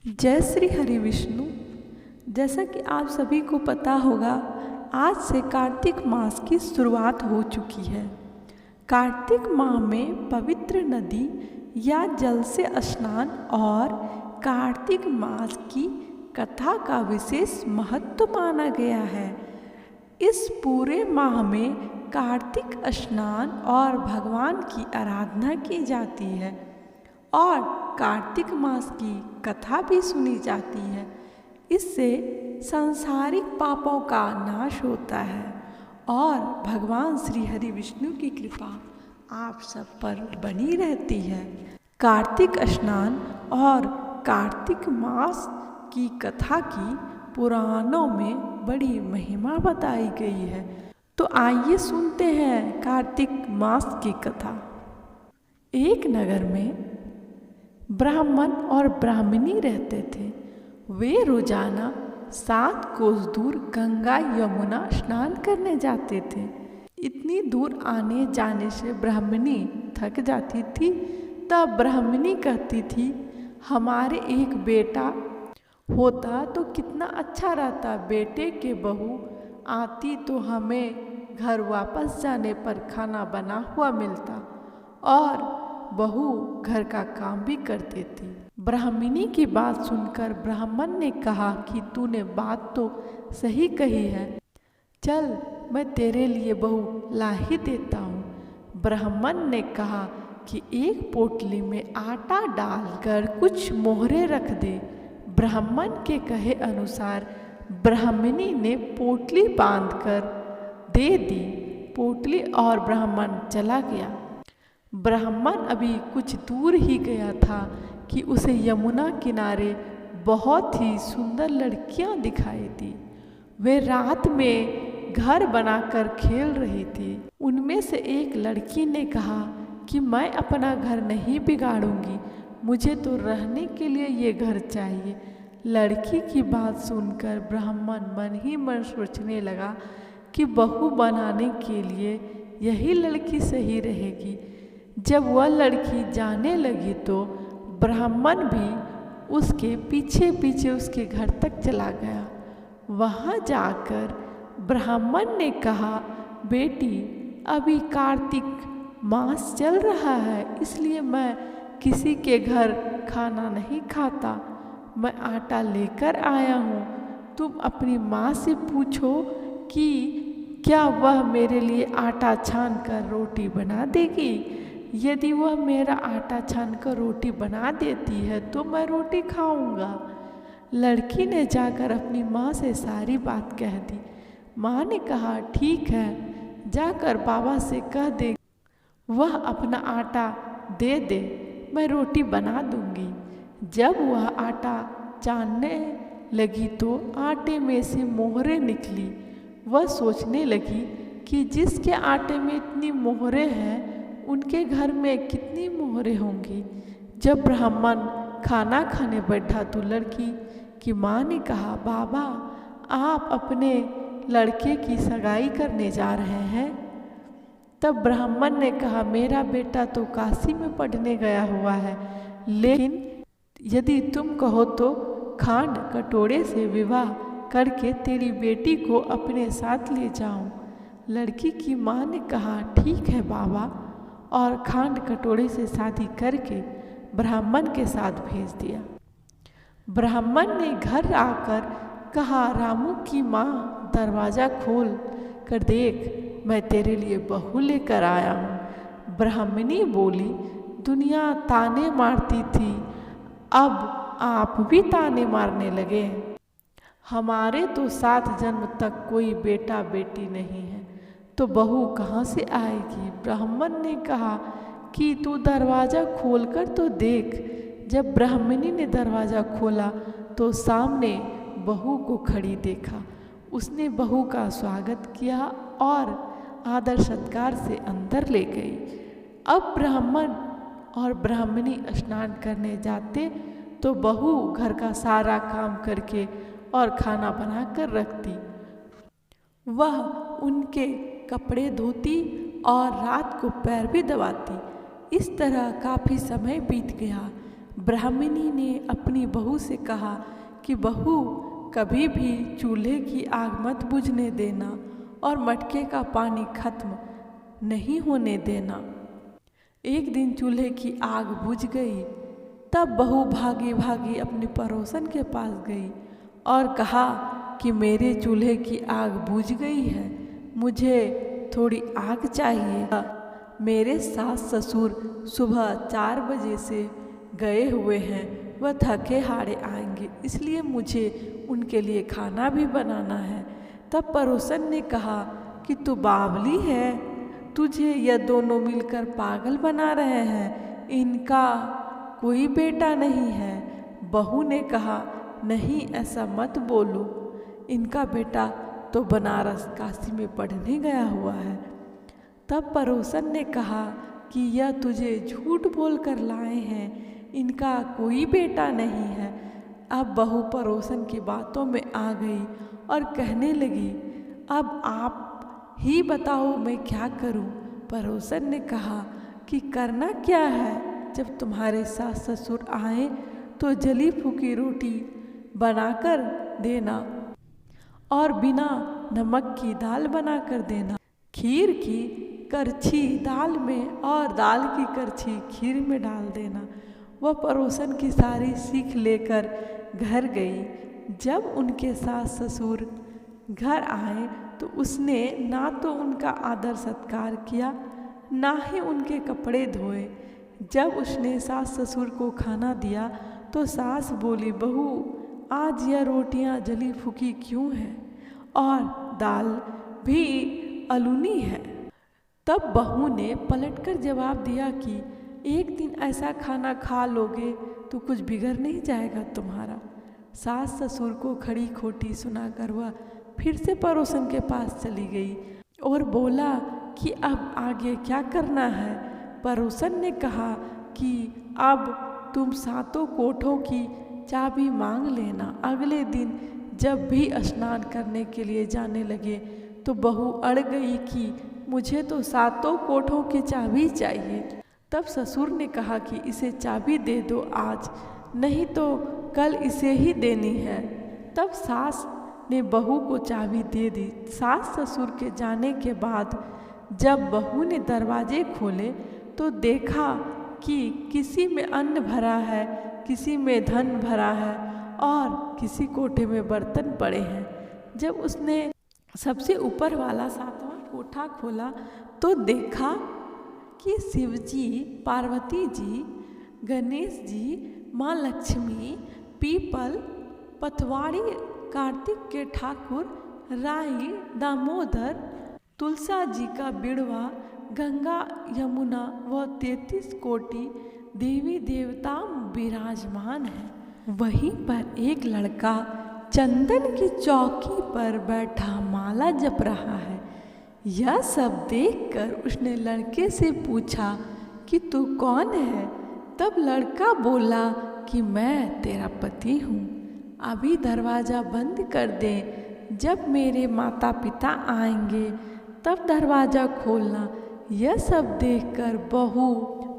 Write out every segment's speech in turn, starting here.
जय श्री हरि विष्णु। जैसा कि आप सभी को पता होगा, आज से कार्तिक मास की शुरुआत हो चुकी है। कार्तिक माह में पवित्र नदी या जल से स्नान और कार्तिक मास की कथा का विशेष महत्व माना गया है। इस पूरे माह में कार्तिक स्नान और भगवान की आराधना की जाती है और कार्तिक मास की कथा भी सुनी जाती है। इससे सांसारिक पापों का नाश होता है और भगवान श्री हरि विष्णु की कृपा आप सब पर बनी रहती है। कार्तिक स्नान और कार्तिक मास की कथा की पुराणों में बड़ी महिमा बताई गई है। तो आइए सुनते हैं कार्तिक मास की कथा। एक नगर में ब्राह्मण और ब्राह्मणी रहते थे। वे रोजाना 7 कोस दूर गंगा यमुना स्नान करने जाते थे। इतनी दूर आने जाने से ब्राह्मणी थक जाती थी। तब ब्राह्मणी कहती थी, हमारे एक बेटा होता तो कितना अच्छा रहता। बेटे के बहू आती तो हमें घर वापस जाने पर खाना बना हुआ मिलता और बहू घर का काम भी कर देती। ब्राह्मणी की बात सुनकर ब्राह्मण ने कहा कि तूने बात तो सही कही है, चल मैं तेरे लिए बहू ला ही देता हूँ। ब्राह्मण ने कहा कि एक पोटली में आटा डालकर कुछ मोहरे रख दे। ब्राह्मण के कहे अनुसार ब्राह्मणी ने पोटली बांधकर दे दी। पोटली और ब्राह्मण चला गया। ब्राह्मण अभी कुछ दूर ही गया था कि उसे यमुना किनारे बहुत ही सुंदर लड़कियां दिखाई दी। वे रात में घर बनाकर खेल रही थी। उनमें से एक लड़की ने कहा कि मैं अपना घर नहीं बिगाड़ूंगी, मुझे तो रहने के लिए ये घर चाहिए। लड़की की बात सुनकर ब्राह्मण मन ही मन सोचने लगा कि बहू बनाने के लिए यही लड़की सही रहेगी। जब वह लड़की जाने लगी तो ब्राह्मण भी उसके पीछे पीछे उसके घर तक चला गया। वहाँ जाकर ब्राह्मण ने कहा, बेटी अभी कार्तिक मास चल रहा है, इसलिए मैं किसी के घर खाना नहीं खाता। मैं आटा लेकर आया हूँ, तुम अपनी माँ से पूछो कि क्या वह मेरे लिए आटा छान कर रोटी बना देगी। यदि वह मेरा आटा छान कर रोटी बना देती है तो मैं रोटी खाऊंगा। लड़की ने जाकर अपनी माँ से सारी बात कह दी। माँ ने कहा, ठीक है, जाकर बाबा से कह दे वह अपना आटा दे दे, मैं रोटी बना दूंगी। जब वह आटा छानने लगी तो आटे में से मोहरे निकली। वह सोचने लगी कि जिसके आटे में इतनी मोहरे हैं उनके घर में कितनी मोहरे होंगी। जब ब्राह्मण खाना खाने बैठा तो लड़की की माँ ने कहा, बाबा आप अपने लड़के की सगाई करने जा रहे हैं। तब ब्राह्मण ने कहा, मेरा बेटा तो काशी में पढ़ने गया हुआ है, लेकिन यदि तुम कहो तो खांड कटोरे से विवाह करके तेरी बेटी को अपने साथ ले जाऊं। लड़की की माँ ने कहा, ठीक है बाबा, और खांड कटोरे से शादी करके ब्राह्मण के साथ भेज दिया। ब्राह्मण ने घर आकर कहा, रामू की माँ दरवाज़ा खोल कर देख, मैं तेरे लिए बहू लेकर आया हूँ। ब्राह्मणी बोली, दुनिया ताने मारती थी, अब आप भी ताने मारने लगे। हमारे तो 7 जन्म तक कोई बेटा बेटी नहीं है, तो बहू कहाँ से आएगी। ब्राह्मण ने कहा कि तू दरवाज़ा खोलकर तो देख। जब ब्राह्मणी ने दरवाज़ा खोला तो सामने बहू को खड़ी देखा। उसने बहू का स्वागत किया और आदर सत्कार से अंदर ले गई। अब ब्राह्मण और ब्राह्मणी स्नान करने जाते तो बहू घर का सारा काम करके और खाना बनाकर रखती। वह उनके कपड़े धोती और रात को पैर भी दबाती। इस तरह काफ़ी समय बीत गया। ब्राह्मणी ने अपनी बहू से कहा कि बहू, कभी भी चूल्हे की आग मत बुझने देना और मटके का पानी खत्म नहीं होने देना। एक दिन चूल्हे की आग बुझ गई। तब बहू भागी भागी अपनी पड़ोसन के पास गई और कहा कि मेरे चूल्हे की आग बुझ गई है, मुझे थोड़ी आग चाहिए। मेरे सास ससुर सुबह 4 बजे से गए हुए हैं, वह थके हारे आएंगे, इसलिए मुझे उनके लिए खाना भी बनाना है। तब पड़ोसन ने कहा कि तू बावली है, तुझे यह दोनों मिलकर पागल बना रहे हैं, इनका कोई बेटा नहीं है। बहू ने कहा, नहीं ऐसा मत बोलो, इनका बेटा तो बनारस काशी में पढ़ने गया हुआ है। तब पड़ोसन ने कहा कि यह तुझे झूठ बोल कर लाए हैं, इनका कोई बेटा नहीं है। अब बहू पड़ोसन की बातों में आ गई और कहने लगी, अब आप ही बताओ मैं क्या करूं। पड़ोसन ने कहा कि करना क्या है, जब तुम्हारे सास ससुर आए तो जली फूकी रोटी बनाकर देना और बिना नमक की दाल बनाकर देना, खीर की करछी दाल में और दाल की करछी खीर में डाल देना। वह पड़ोसन की सारी सीख लेकर घर गई। जब उनके सास ससुर घर आए तो उसने ना तो उनका आदर सत्कार किया, ना ही उनके कपड़े धोए। जब उसने सास ससुर को खाना दिया तो सास बोली, बहू आज यह रोटियां जली फूकी क्यों हैं और दाल भी अलूनी है। तब बहू ने पलटकर जवाब दिया कि एक दिन ऐसा खाना खा लोगे तो कुछ बिगड़ नहीं जाएगा तुम्हारा। सास ससुर को खड़ी खोटी सुनाकर वह फिर से पड़ोसन के पास चली गई और बोला कि अब आगे क्या करना है। पड़ोसन ने कहा कि अब तुम 7 कोठों की चाबी मांग लेना। अगले दिन जब भी स्नान करने के लिए जाने लगे तो बहू अड़ गई कि मुझे तो 7 कोठों की चाबी चाहिए। तब ससुर ने कहा कि इसे चाबी दे दो आज, नहीं तो कल इसे ही देनी है। तब सास ने बहू को चाबी दे दी। सास ससुर के जाने के बाद जब बहू ने दरवाजे खोले तो देखा कि किसी में अन्न भरा है, किसी में धन भरा है और किसी कोठे में बर्तन पड़े हैं। जब उसने सबसे ऊपर वाला 7वां कोठा खोला तो देखा कि शिवजी, पार्वती जी, गणेश जी, माँ लक्ष्मी, पीपल, पथवाड़ी, कार्तिक के ठाकुर, राई, दामोदर, तुलसा जी का बिड़वा, गंगा यमुना व 33 कोटि देवी देवता विराजमान हैं। वहीं पर एक लड़का चंदन की चौकी पर बैठा माला जप रहा है। यह सब देखकर उसने लड़के से पूछा कि तू कौन है। तब लड़का बोला कि मैं तेरा पति हूँ, अभी दरवाज़ा बंद कर दे, जब मेरे माता पिता आएंगे तब दरवाज़ा खोलना। यह सब देखकर बहू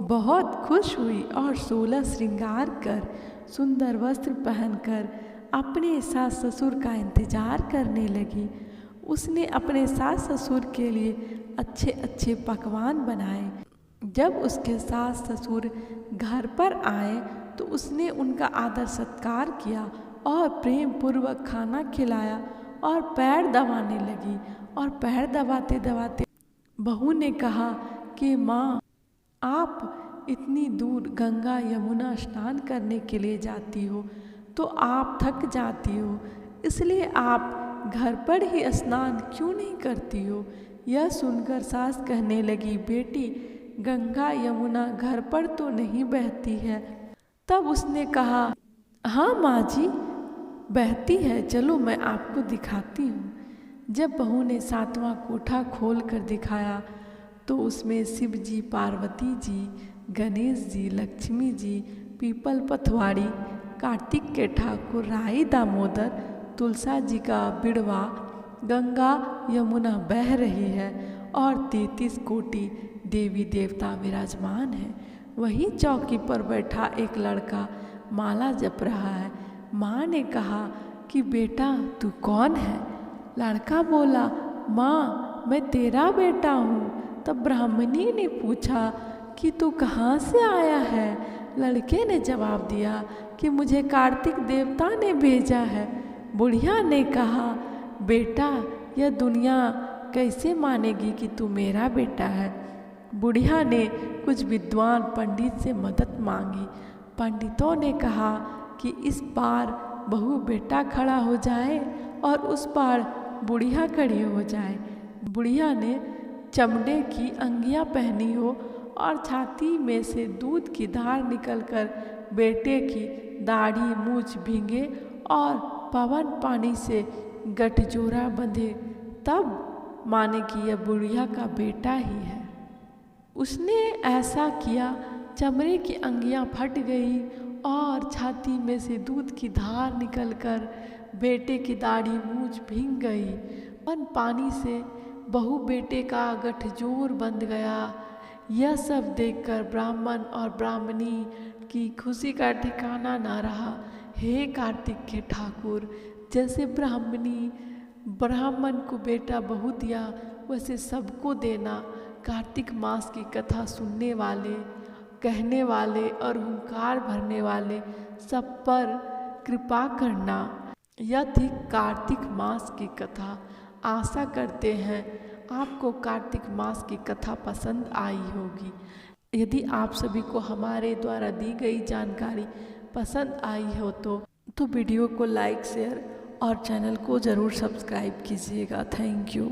बहुत खुश हुई और 16 श्रृंगार कर, सुंदर वस्त्र पहनकर अपने सास ससुर का इंतजार करने लगी। उसने अपने सास ससुर के लिए अच्छे अच्छे पकवान बनाए। जब उसके सास ससुर घर पर आए तो उसने उनका आदर सत्कार किया और प्रेम पूर्वक खाना खिलाया और पैर दबाने लगी। और पैर दबाते दबाते बहू ने कहा कि माँ, आप इतनी दूर गंगा यमुना स्नान करने के लिए जाती हो तो आप थक जाती हो, इसलिए आप घर पर ही स्नान क्यों नहीं करती हो। यह सुनकर सास कहने लगी, बेटी गंगा यमुना घर पर तो नहीं बहती है। तब उसने कहा, हाँ माँ जी बहती है, चलो मैं आपको दिखाती हूँ। जब बहू ने 7वां कोठा खोल कर दिखाया तो उसमें शिव जी, पार्वती जी, गणेश जी, लक्ष्मी जी, पीपल पथवाड़ी, कार्तिक के ठाकुर, राई दामोदर, तुलसा जी का बिड़वा, गंगा यमुना बह रही है और 33 कोटि देवी देवता विराजमान हैं। वहीं चौकी पर बैठा एक लड़का माला जप रहा है। माँ ने कहा कि बेटा तू कौन है? लड़का बोला, माँ मैं तेरा बेटा हूँ। तब ब्राह्मणी ने पूछा कि तू कहाँ से आया है? लड़के ने जवाब दिया कि मुझे कार्तिक देवता ने भेजा है। बुढ़िया ने कहा, बेटा यह दुनिया कैसे मानेगी कि तू मेरा बेटा है? बुढ़िया ने कुछ विद्वान पंडित से मदद मांगी। पंडितों ने कहा कि इस पार बहू बेटा खड़ा हो जाए और उस पार बुढ़िया खड़ी हो जाए। बुढ़िया ने चमड़े की अंगियां पहनी हो और छाती में से दूध की धार निकलकर बेटे की दाढ़ी मूछ भींगे और पवन पानी से गठजोड़ा बंधे, तब माने कि यह बुढ़िया का बेटा ही है। उसने ऐसा किया, चमड़े की अंगियां फट गई और छाती में से दूध की धार निकलकर बेटे की दाढ़ी मूछ भींग गई। पवन पानी से बहू बेटे का गठजोड़ बंध गया। यह सब देखकर ब्राह्मण और ब्राह्मणी की खुशी का ठिकाना न रहा। हे कार्तिक के ठाकुर, जैसे ब्राह्मणी ब्राह्मण को बेटा बहू दिया, वैसे सबको देना। कार्तिक मास की कथा सुनने वाले, कहने वाले और हुंकार भरने वाले सब पर कृपा करना। यह थी कार्तिक मास की कथा। आशा करते हैं आपको कार्तिक मास की कथा पसंद आई होगी। यदि आप सभी को हमारे द्वारा दी गई जानकारी पसंद आई हो तो वीडियो को लाइक, शेयर और चैनल को ज़रूर सब्सक्राइब कीजिएगा। Thank you.